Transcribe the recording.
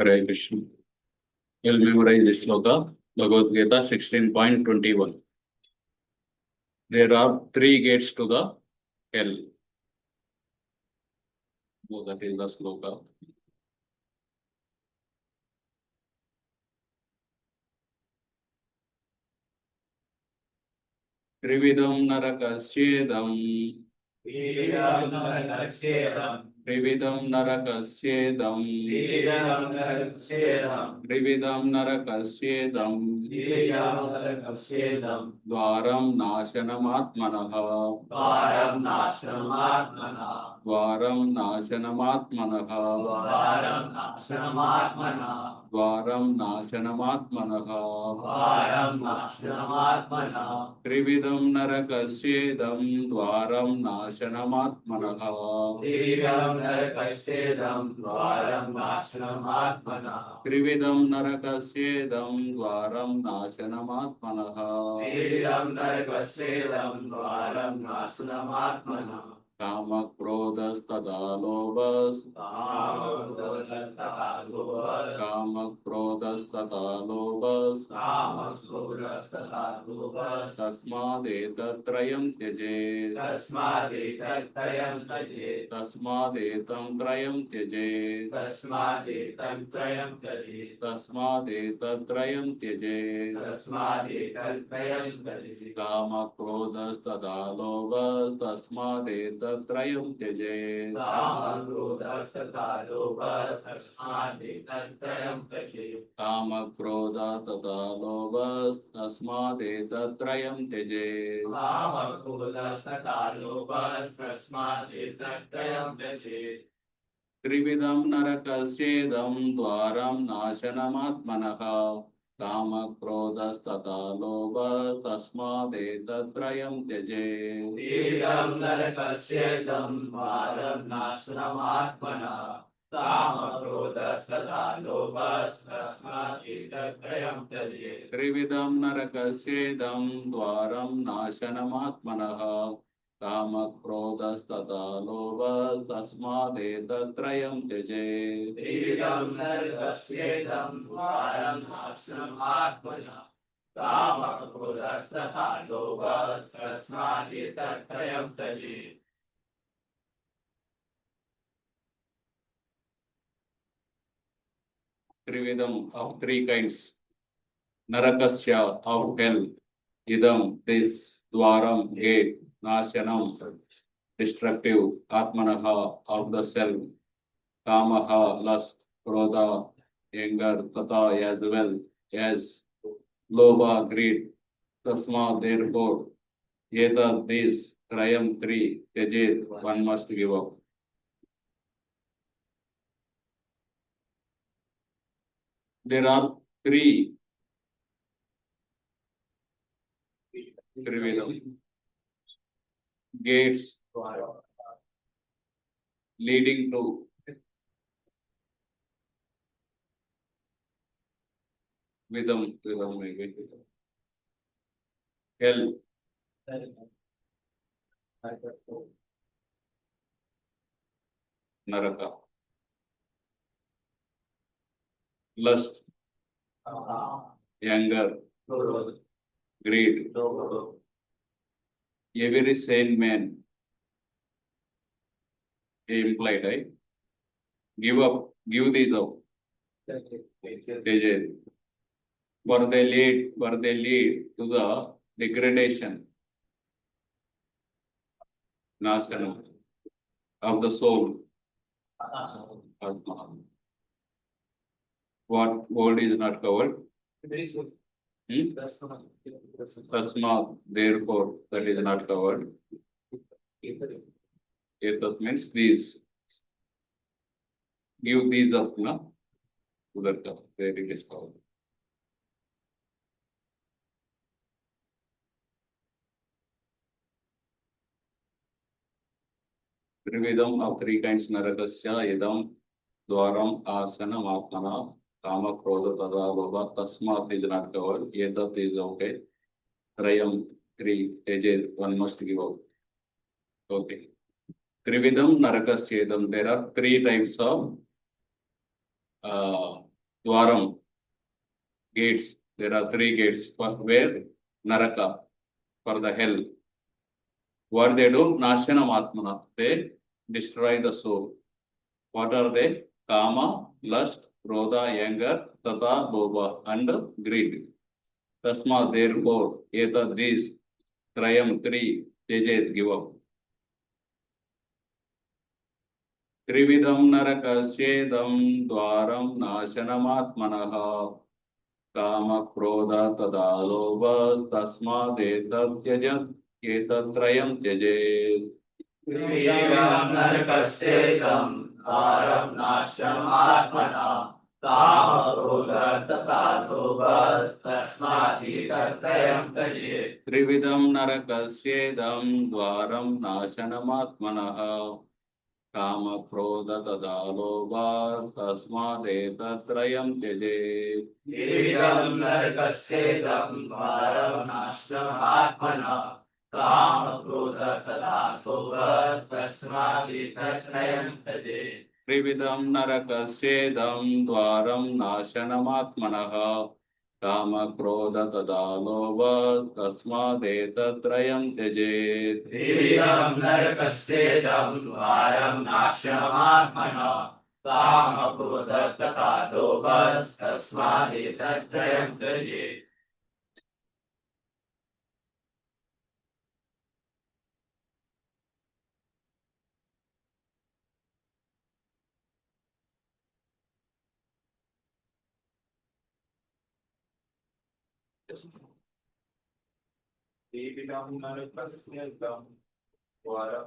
Hare Krishna. You'll memorize this sloka, Bhagavad Gita 16.21. There are three gates to the hell. So that is the sloka. Trividam narakasyedam. Trividam narakasyedam. Trividam narakasyedam. Dvaram nasanamatmanaha. Dvaram nasanamatmanaha. Dvaram nasanamatmanaha. Trividam narakasyedam. Dvaram nasanamatmanaha. Trividam narakasyedam. Dvaram nasanamatmanaha. Kama krodhas tada lobhas. Kama krodhas tada lobhas. Tasmadetam tyajet. Tasmadetam trayam tyajet. Tasmadetam tyajet. Kama krodhas tada lobhas. Tasmadetam tyajet. Kama krodha tata lobhas tasmadetam tyajet. Trividam narakasyedam dvaram nasanamatmanaha. Kama krodhas tata lobhas tasmadetam tyajet. Trividam narakasyedam dvaram nasanamatmanaha. Kama krodhas tata lobhas tasmadetam tyajet. Trividam narakasyedam dvaram nasanamatmanaha. Kama krodhas tata lobhas tasmadetam tyajet. Trividam narakasyedam dvaram nasanamatmanaha. Kama krodhas tata lobhas tasmadetam tyajet. Trividam of three kinds. Narakasya of hell. Idam this. Dvaram gate. Nasyanam destructive. Atmanaha of the self. Kamaha lust. Krodha anger. Tata as well as Lobha greed. Tasma therefore. Yeta this. Trayam three. Tyajet one must give up. There are three Trividam gates leading to Vidam maybe hell. Naraka. Lust, anger, greed. Every sane man implied, right? Give up, give these up. For they lead to the degradation, nasana of the soul. What word is not covered? Tasma, therefore, that is not covered. Etat means these. Give these up, na? Udarta, where it is covered. Trividam of three kinds narakasya idam dvaram asanam atmana kama krodha tada lobha tasmat is not covered. Etat is okay. Trayam three ages one must give out. Okay. Trividam narakasya idam. There are three types of Dwaram, gates. There are three gates for where Naraka, for the hell. What they do? Nashanam Atmana. They destroy the soul. What are they? Kama, lust, Krodha, anger, Tata, Lobha, and greed. Tasma, therefore, Eta, these, Trayam, three, Tejet, give up. Trividam Narakasyedam Dwaram Nashanamaatmanaha Kama, Krodha, Tada, Lobha, Tasma, Eta, Tyajat, Eta, Trayam, Tyajet. Trividam narakasyetam dvaram nashyamatmana kama krodhastata lobhas tasmati tatrayam taje. Trividam Narakasyedam Dwaram Nashanamaatmanaha Kama, Krodha, Tada, Lobha, Tasmadetattrayam Tyajet. Trividam narakasyetam dvaram nashyamatmana kama krodhastata lobhas tasmati tatrayam taje. Trividam Narakasyedam Dwaram Nashanamaatmanaha Kama, Krodha, Tada, Lobha, Tasmadetattrayam Tyajet. Trividam narakasyetam dvaram nashyamatmana kama krodhastata lobhas tasmati tatrayam taje. Trividam narakasyetam dvaram